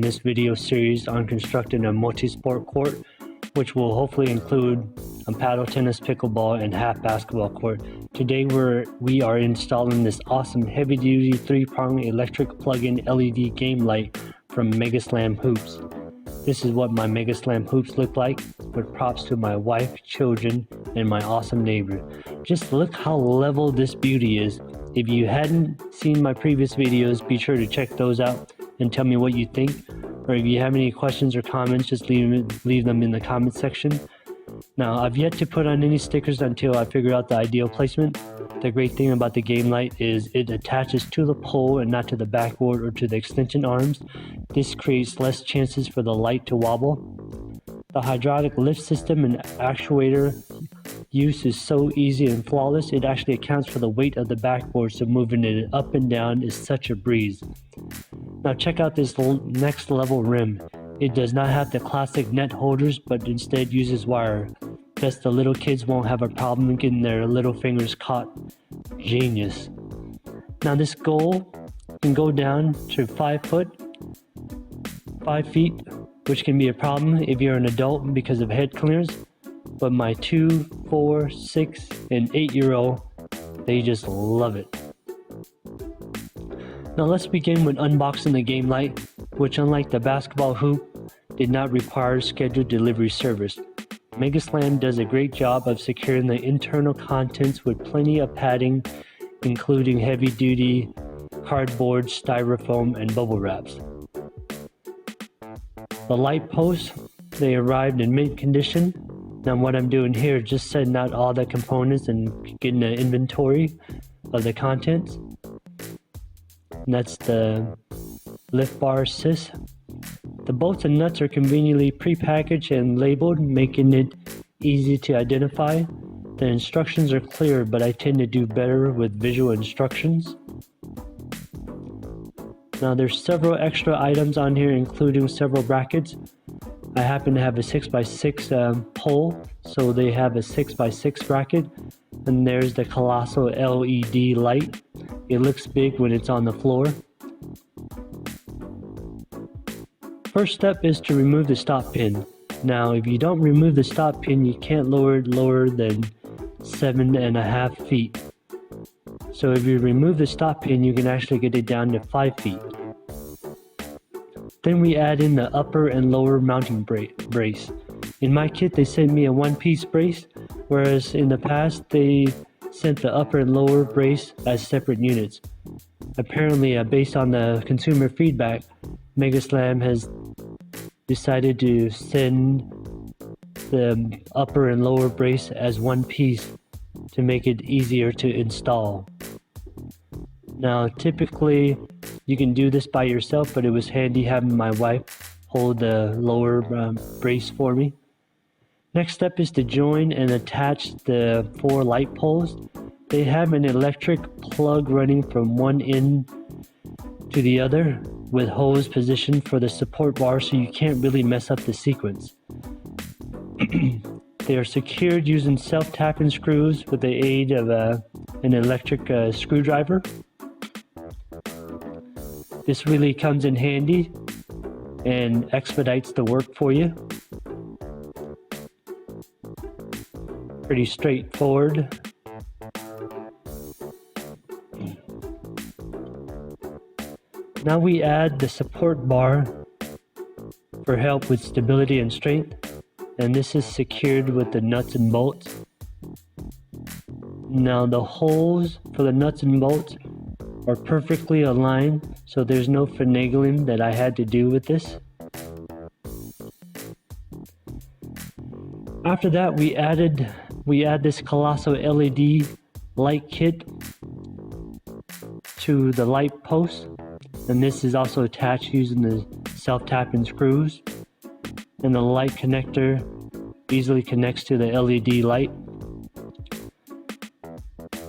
this video series on constructing a multi-sport court, which will hopefully include a paddle tennis, pickleball, and half basketball court. Today we are installing this awesome heavy-duty 3-prong electric plug-in LED game light from MegaSlam Hoops. This is what my MegaSlam Hoops look like, with props to my wife, children, and my awesome neighbor. Just look how level this beauty is. If you hadn't seen my previous videos, be sure to check those out and tell me what you think. Or if you have any questions or comments, just leave them in the comment section. Now, I've yet to put on any stickers until I figure out the ideal placement. The great thing about the game light is it attaches to the pole and not to the backboard or to the extension arms. This creates less chances for the light to wobble. The hydraulic lift system and actuator use is so easy and flawless. It actually accounts for the weight of the backboard, so moving it up and down is such a breeze. Now check out this next level rim. It does not have the classic net holders, but instead uses wire. Thus the little kids won't have a problem getting their little fingers caught. Genius. Now this goal can go down to 5 feet, which can be a problem if you're an adult because of head clearance. But my 2, 4, 6, and 8-year-old, they just love it. Now let's begin with unboxing the game light, which unlike the basketball hoop, did not require scheduled delivery service. MegaSlam does a great job of securing the internal contents with plenty of padding, including heavy-duty cardboard, styrofoam, and bubble wraps. The light posts, they arrived in mint condition. Now what I'm doing here is just setting out all the components and getting an inventory of the contents. And that's the lift bar assist. The bolts and nuts are conveniently pre-packaged and labeled, making it easy to identify. The instructions are clear, but I tend to do better with visual instructions. Now there's several extra items on here, including several brackets. I happen to have a 6x6 pole, so they have a 6x6 bracket. And there's the colossal LED light. It looks big when it's on the floor. First step is to remove the stop pin. Now if you don't remove the stop pin, you can't lower it lower than 7.5 feet. So if you remove the stop pin, you can actually get it down to 5 feet. Then we add in the upper and lower mounting brace. In my kit they sent me a one-piece brace, whereas in the past they sent the upper and lower brace as separate units. Apparently, based on the consumer feedback, MegaSlam has decided to send the upper and lower brace as one piece to make it easier to install. Now typically you can do this by yourself, but it was handy having my wife hold the lower brace for me. Next step is to join and attach the 4 light poles. They have an electric plug running from one end to the other with hose positioned for the support bar, so you can't really mess up the sequence. They are secured using self-tapping screws with the aid of an electric screwdriver. This really comes in handy and expedites the work for you. Pretty straightforward. Now we add the support bar for help with stability and strength, and this is secured with the nuts and bolts. Now the holes for the nuts and bolts are perfectly aligned, so there's no finagling that I had to do with this. After that, we add this colossal LED light kit to the light post, and this is also attached using the self-tapping screws, and the light connector easily connects to the LED light.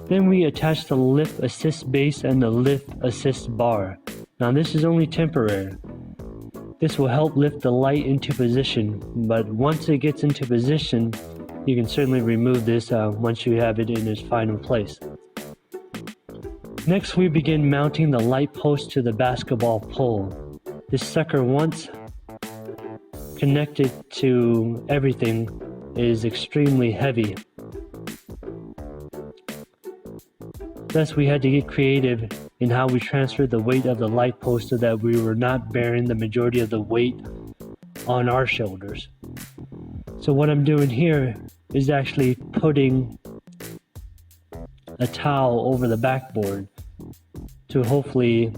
Then we attach the lift assist base and the lift assist bar. Now this is only temporary. This will help lift the light into position, but once it gets into position, you can certainly remove this once you have it in its final place. Next, we begin mounting the light post to the basketball pole. This sucker, once connected to everything, is extremely heavy. Thus, we had to get creative in how we transferred the weight of the light post so that we were not bearing the majority of the weight on our shoulders. So what I'm doing here is actually putting a towel over the backboard to hopefully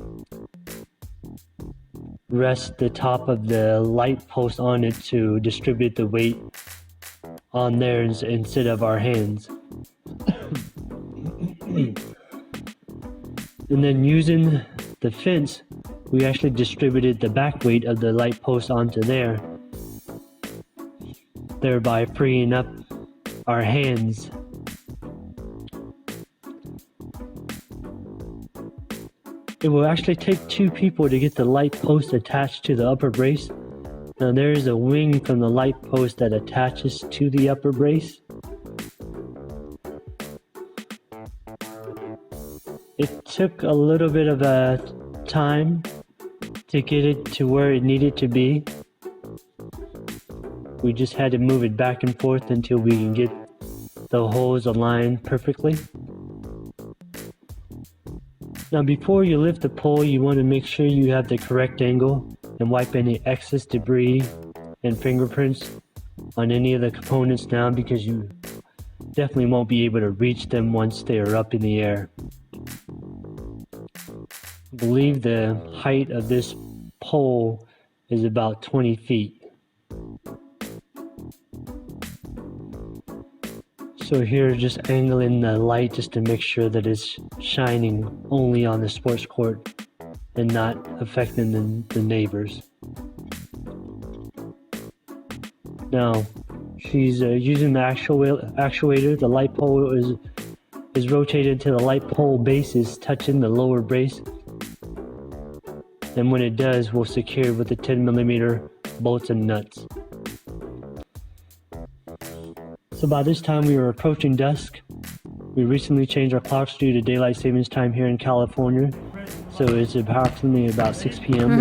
rest the top of the light post on it to distribute the weight on theirs instead of our hands. And then using the fence, we actually distributed the back weight of the light post onto there, thereby freeing up our hands. It will actually take 2 people to get the light post attached to the upper brace. Now there is a wing from the light post that attaches to the upper brace. It took a little bit of a time to get it to where it needed to be. We just had to move it back and forth until we can get the holes aligned perfectly. Now before you lift the pole, you want to make sure you have the correct angle and wipe any excess debris and fingerprints on any of the components down, because you definitely won't be able to reach them once they are up in the air. I believe the height of this pole is about 20 feet. So here, just angling the light just to make sure that it's shining only on the sports court and not affecting the neighbors. Now, she's using the actuator. The light pole is rotated to the light pole base is touching the lower brace. And when it does, we'll secure it with the 10mm bolts and nuts. So by this time we were approaching dusk. We recently changed our clocks due to daylight savings time here in California. So it's approximately about 6 p.m.